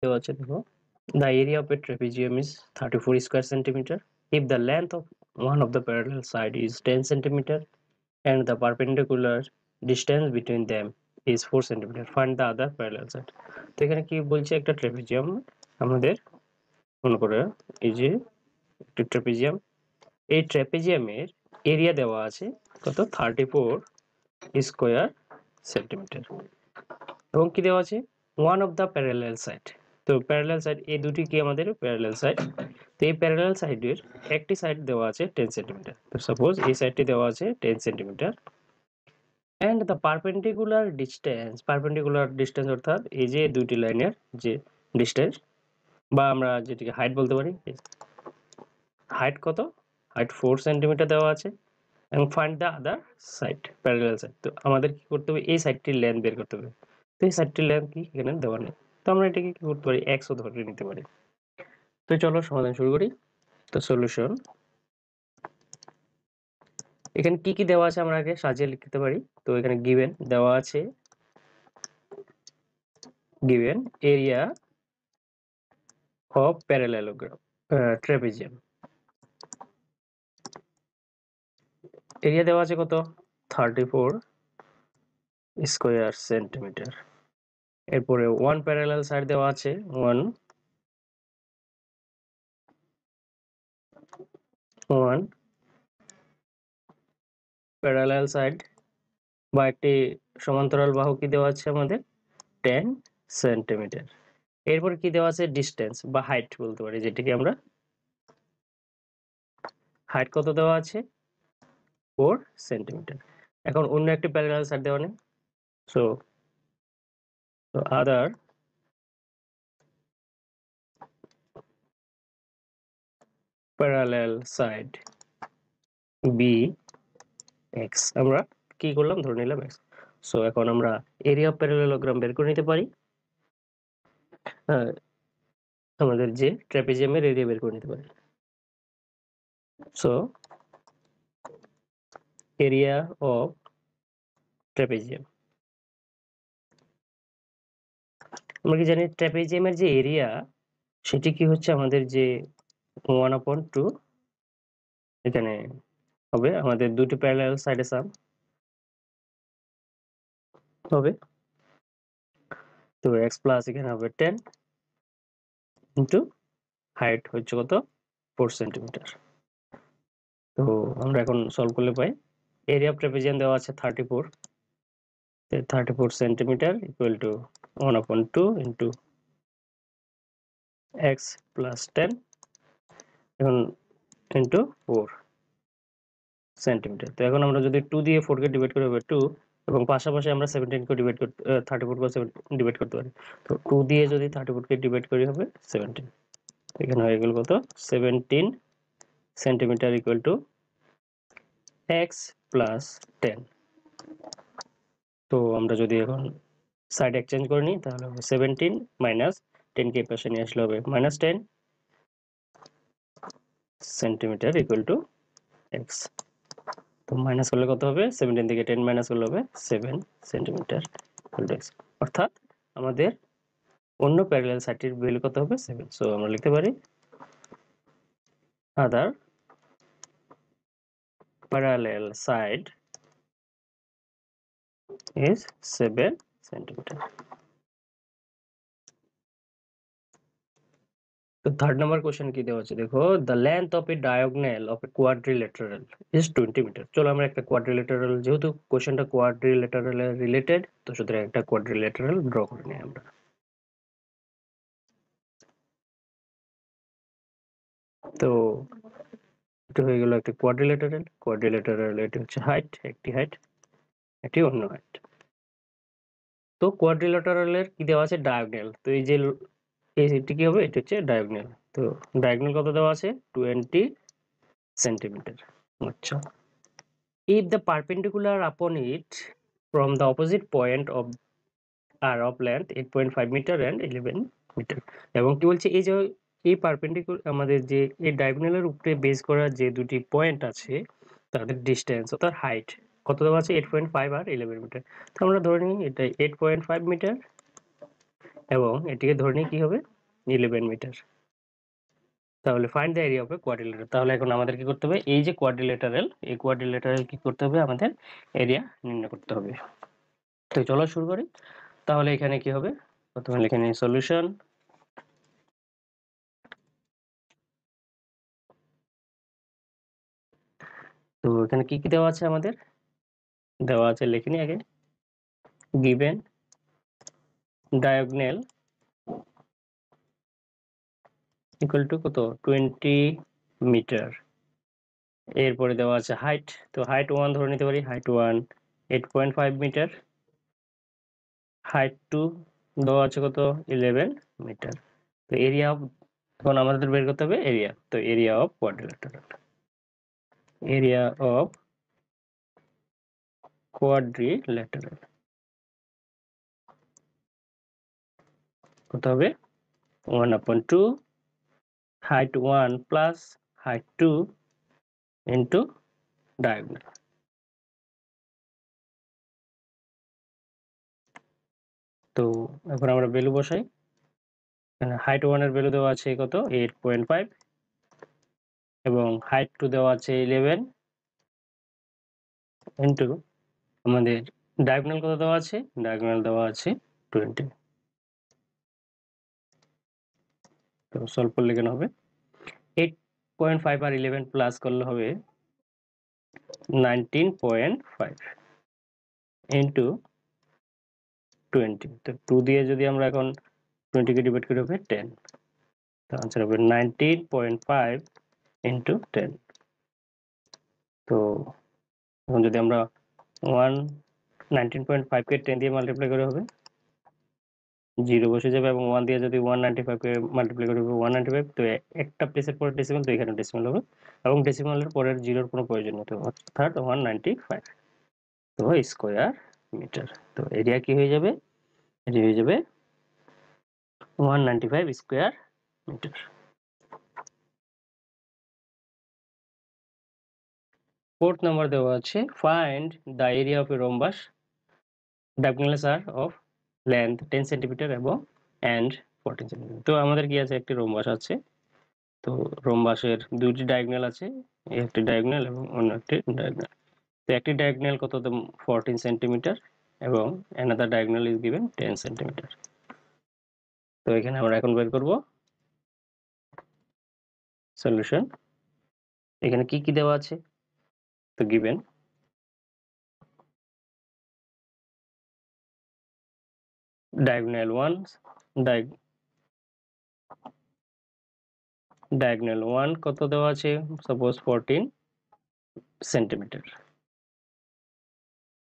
দেওয়া আছে দেখো, the area of a trapezium is 34 square centimeter if the length of one of the parallel side is 10 centimeter and the perpendicular distance between them is 4 centimeter. Find the other parallel side. তো এখানে কি বলছে, একটা trapezium আমাদের মনে করে, এই যে একটা ট্রাপিজিয়াম, এই ট্রাপিজিয়ামের এরিয়া দেওয়া আছে কত, 34 স্কয়ার সেন্টিমিটার, এবং কি দেওয়া আছে, one of the parallel side. তো প্যারালাল সাইড, এই দুটি কি আমাদের প্যারালাল সাইড। তো এই প্যারালাল সাইডের একটি সাইড দেওয়া আছে 10 সেন্টিমিটার। তো সাপোজ এই সাইডটি দেওয়া আছে 10 centimetre, and the perpendicular distance অর্থাৎ এই যে দুটি লাইনের যে ডিস্টেন্স, বা আমরা যেটিকে হাইট বলতে পারি, হাইট কত, হাইট 4 সেন্টিমিটার দেওয়া আছে, এবং find the other side, parallel side. তো আমাদের কি করতে হবে, এই সাইডটির লেন্থ বের করতে হবে। তো এই সাইডটির লেন্থ কি এখানে দেওয়া নেই, তো আমরা এটাকে কি করতে পারি, x ও ধরে নিতে পারি। তো চলো সমাধান শুরু করি। তো সলিউশন, এখানে কি কি দেওয়া আছে আমরা আগে সাজিয়ে লিখতে পারি। তো এখানে গিভেন দেওয়া আছে, given area of parallelogram trapezium, area দেওয়া আছে কত, 34 স্কয়ার সেন্টিমিটার। এরপরে ওয়ান প্যারালাল সাইড দেওয়া আছে, ওয়ান প্যারালাল সাইড বা একটি সমান্তরাল বাহু কি দেওয়া আছে আমাদের 10 সেন্টিমিটার। এরপর কি দেওয়া আছে, ডিস্টেন্স বা হাইট বলতে পারি, যেটাকে আমরা হাইট কত দেওয়া আছে, 4 সেন্টিমিটার। এখন অন্য একটি প্যারালাল সাইড দেওয়া নেই, so other parallel side be X, আমরা কি করলাম, ধরে নিলাম এক্স। সো এখন আমরা এরিয়া অফ প্যারালেলোগ্রাম বের করে নিতে পারি, আমাদের যে ট্রাপিজিয়ামের এরিয়া বের করে নিতে পারি। সো এরিয়া অফ ট্রাপিজিয়াম, আমরা কি জানি ট্রাপিজিয়ামের যে এরিয়া সেটি কি হচ্ছে আমাদের যে 1/2 এখানে হবে আমাদের দুটি প্যারালাল সাইডে সাম হবে। তো x প্লাস এখানে হবে 10 ইন্টু হাইট হচ্ছে কত, 4 সেন্টিমিটার। তো আমরা এখন সলভ করলে পাই, এরিয়া অফ ট্রাপিজিয়াম দেওয়া আছে 34, 34 centimetre equal to 1/2 into x plus 10 এখন ইন্টু 4 সেন্টিমিটার। তো এখন আমরা যদি 2 দিয়ে 4 কে ডিভাইড করি হবে 2, এবং পাশাপাশি আমরা 17 কে ডিভাইড করতে 34 কে ডিভাইড করতে পারি। তো 2 দিয়ে যদি 34 কে ডিভাইড করি হবে 17, এখানে হয়ে গেল কত, 17 centimetre equal to x plus 10। তো আমরা যদি এখন সাইড এক্সচেঞ্জ করে নিই তাহলে হবে 17 মাইনাস 10 কে পাশে নিয়ে আসলে হবে -10 সেন্টিমিটার ইকুয়াল টু x। তো মাইনাস করলে কত হবে, 17 থেকে 10 মাইনাস করলে হবে 7 সেন্টিমিটার ইকুয়াল টু x। অর্থাৎ আমাদের অন্য প্যারালাল সাইডটির ভ্যালু কত হবে, 7। সো আমরা লিখতে পারি other parallel side is 7 centimetre. তো থার্ড নাম্বার কোশ্চেন কি দেওয়া আছে দেখো, the length of a diagonal of a quadrilateral is 20 metre. চলো আমরা একটা কোয়াড্রিল্যাটারাল, যেহেতু কোশ্চেনটা কোয়াড্রিল্যাটারাল রিলেটেড, তো সুতরাং একটা কোয়াড্রিল্যাটারাল ড্র করে নিই আমরা। তো এটা হয়ে গেল একটা কোয়াড্রিল্যাটারাল, এটা হচ্ছে হাইট, একটি হাইট, এটি অন্য হাইট। তো কোয়াড্রিল্যাটারালের কি দেওয়া আছে, ডায়াগোনাল। তো এই যে এটি কি হবে, এটা হচ্ছে ডায়াগোনাল। তো ডায়াগোনাল কত দেওয়া আছে, 20 সেন্টিমিটার। আচ্ছা, if the perpendicular upon it from the opposite point of are of length 8.5 meter and 11 meter, এবং কি বলছে, এই যে এই পারপেন্ডিকুলার আমাদের যে এই ডায়াগোনালের উপরে বেস করা যে দুটি পয়েন্ট আছে তাদের ডিসটেন্স অর্থাৎ হাইট কত দেওয়া আছে, 8.5 আর 11 মিটার। তো আমরা ধরে নিই এটা 8.5 মিটার এবং এটিকে ধরে নিই কি হবে 11 মিটার। তাহলে find the area of a quadrilateral. তাহলে এখন আমাদের কি করতে হবে, এই যে কোয়াড্রিলেটারাল, এই কোয়াড্রিলেটারাল কি করতে হবে, আমাদের এরিয়া নির্ণয় করতে হবে। তো চলো শুরু করি। তাহলে এখানে কি হবে, প্রথমে লিখে নিই সলিউশন। তো এখানে কি কি দেওয়া আছে, আমাদের দেওয়া আছে লিখে নিই আগে। গিভেন ডায়াগোনাল ইকুয়াল টু কত 20 মিটার। এরপরে দেওয়া আছে হাইট, তো হাইট 1 ধরে নিতে পারি, হাইট 1 8.5 মিটার, হাইট 2 দেওয়া আছে কত 11 মিটার। তো এরিয়া অফ, এখন আমাদের বের করতে হবে এরিয়া। তো area of quadrilateral, area of quadrilateral কত হবে 1/2 height 1 plus height 2 into diagonal. তো এখন আমরা ভ্যালু বসাই। হাইট 1 এর ভ্যালু দেওয়া আছে কত 8.5 এবং হাইট 2 দেওয়া আছে 11 ইন্টু আমাদের ডায়াগোনাল কত দেওয়া আছে, ডায়াগোনাল দেওয়া আছে 20। তো সলভ করলে কেন হবে 8.5 আর 11 প্লাস করলে হবে 19.5 ইন্টু 20। তো 2 দিয়ে যদি আমরা এখন 20 কে ডিভাইড করি হবে 10। তো आंसर হবে 19.5 ইন্টু 10। তো এখন যদি আমরা 19.5 কে 10 দিয়ে মাল্টিপ্লাই করে হবে 0 বসে যাবে, এবং 1 দিয়ে যদি 195 কে মাল্টিপ্লাই করে হবে 195। তো একটা প্লেসের পরে ডেসিমাল, তো এখানে ডেসিমাল হবে, এবং ডেসিমালের পরের জিরোর কোনো প্রয়োজন নেই, তো অর্থাৎ 195 তো স্কয়ার মিটার। তো এরিয়া কি হয়ে যাবে, এরিয়া হয়ে যাবে 195 স্কয়ার মিটার। ফোর্থ নাম্বার দেওয়া আছে find the area of a rhombus, diagonals are of length 10 centimetre এবং এন্ড 14 সেন্টিমিটার। তো আমাদের কি আছে, একটি রোম্বাস আছে। তো রোম্বাসের দুইটি ডায়াগোনাল আছে, একটি ডায়াগোনাল এবং অন্য একটি ডায়াগোনাল। তো একটি ডায়াগোনাল কত 14 সেন্টিমিটার এবং another diagonal is given 10 centimetre. তো এখানে আমরা এখন বের করব সলিউশন। এখানে কি কি দেওয়া আছে, তো গিভেন diagonal 1 diagonal 1 কত দেওয়া আছে, সাপোজ 14 সেন্টিমিটার,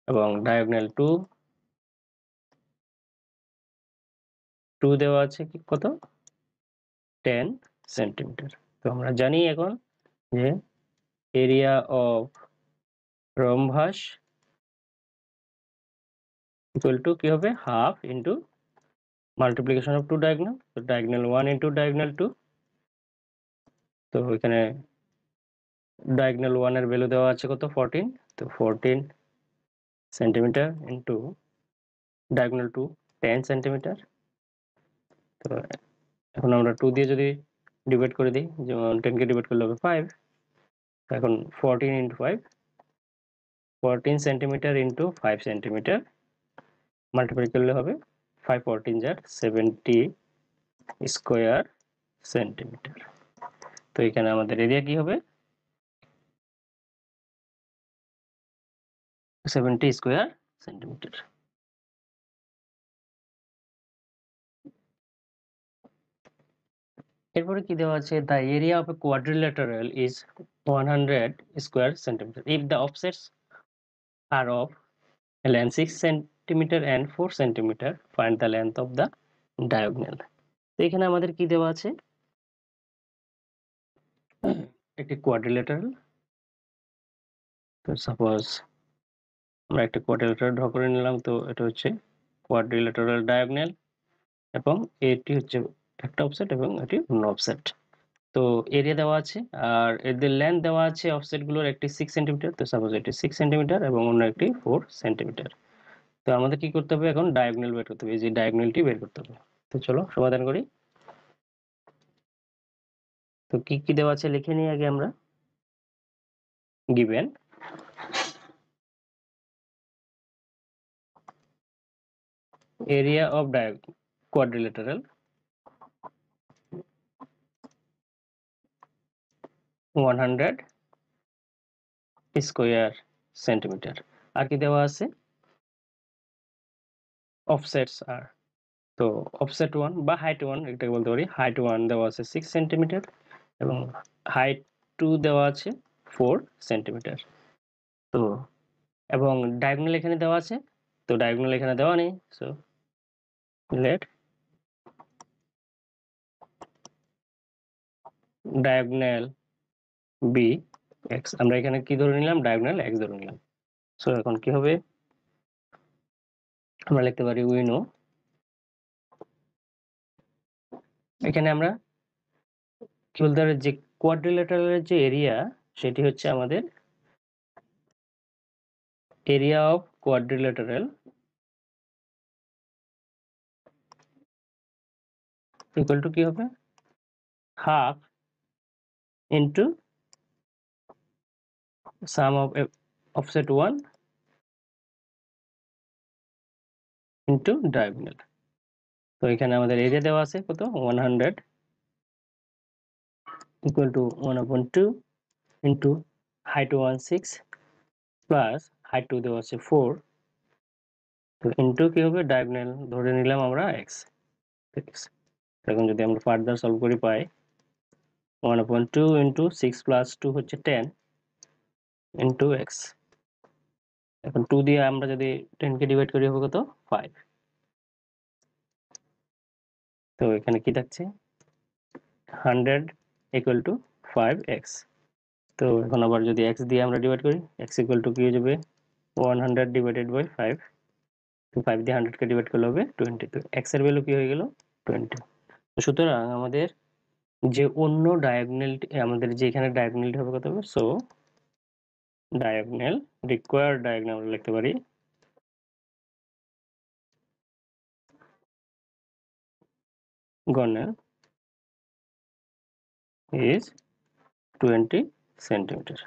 এবং diagonal 2 দেওয়া আছে কি কত 10 সেন্টিমিটার। তো আমরা জানি এখন যে area of rhombus equal to কি হবে, half into multiplication of two diagonal, তো ডায়াগোনাল 1 ইন্টু ডায়াগোনাল 2। তো এখানে ডায়াগোনাল 1 এর ভ্যালু দেওয়া আছে কত 14, তো 14 সেন্টিমিটার ইন্টু ডায়াগোনাল 2 10 সেন্টিমিটার। তো এখন আমরা 2 দিয়ে যদি ডিভাইড করে দিই, যেমন 10 কে ডিভাইড করলে হবে 5। এখন 14 into 5, 14 centimetre into 5 centimetre multiply করলে হবে 5 14 যার 70 স্কয়ার সেন্টিমিটার। তো এখানে আমাদের এরিয়া কি হবে 70 স্কয়ার সেন্টিমিটার। এরপরে কি দেওয়া আছে, the area of a quadrilateral is 100 square centimetre if the offsets are of length 6 centimetre and 4 centimetre, find the length of the diagonal। তো এখানে আমাদের কি দেওয়া আছে, একটি কোয়াড্রিলেটারাল। তো সাপোজ আমরা একটা কোয়াড্রিলেটারাল ড্র করে নিলাম। তো এটা হচ্ছে কোয়াড্রিলেটারাল ডায়াগোনাল, এবং এটি হচ্ছে একটা অফসেট এবং এটি অন্য অফসেট। তো এরিয়া দেওয়া আছে, আর এদের লেন্থ দেওয়া আছে অফসেট গুলোর, একটি 6 সেন্টিমিটার, তো সাপোজ এটি 6 সেন্টিমিটার এবং অন্য একটি 4 সেন্টিমিটার। তো আমাদের কি করতে হবে, এখন ডায়াগোনাল বের করতে হবে, এই যে ডায়াগোনালটি বের করতে হবে। তো চলো সমাধান করি। তো কি কি দেওয়া আছে লিখে নিই আগে আমরা। given area of quadrilateral 100 square centimetre. আর কি দেওয়া আছে, অফসেটস আর, তো অফসেট 1 বা হাইট 1 এটাকে বলতে পারি। হাইট 1 দেওয়া আছে 6 সেন্টিমিটার এবং হাইট 2 দেওয়া আছে 4 সেন্টিমিটার। তো এবং ডায়াগোনাল এখানে দেওয়া আছে, তো ডায়াগোনাল এখানে দেওয়া নেই, so let diagonal be X. আমরা এখানে কি ধরে নিলাম, ডায়াগোনাল এক্স ধরে নিলাম। সো এখন কি হবে, আমরা লিখতে পারি উই নো, এখানে আমরা কি বলতে পারি যে কোয়াড্রিল্যাটারালের যে এরিয়া সেটি হচ্ছে আমাদের area of quadrilateral equal to কি হবে, half into some of offset 1 into diagonal. তো এখানে আমাদের এরিয়া দেওয়া আছে কত, 100 equal to 1/2 into height 1 6 plus height 2 দেওয়া আছে 4, তো ইন্টু কি হবে, ডায়াগোনাল ধরে নিলাম আমরা এক্স। এখন যদি আমরা ফার্দার সলভ করি পাই 1/2 ইন্টু 6 প্লাস 2 হচ্ছে 10 ইন্টু এক্স। এখন 2 দিয়ে আমরা যদি 10 কে ডিভাইড করি হবে কত, 5। তো এখানে কি থাকছে, 100 ইকুয়াল টু 5x। তো এখন আবার যদি x দিয়ে আমরা ডিভাইড করি, x ইকুয়াল টু কি হয়ে যাবে, 100 ডিভাইডেড বাই 5। তো 5 দিয়ে 100 কে ডিভাইড করলে হবে 20। তো x এর ভ্যালু কি হয়ে গেল, 20। সুতরাং আমাদের যে অন্য ডায়াগোনালটি, আমাদের যে এখানে ডায়াগোনালটি হবে কত হবে, সো ডায়াগোনাল রিকোয়ার্ড ডায়াগোনাল আমরা লিখতে পারি gonal is 20 সেন্টিমিটার।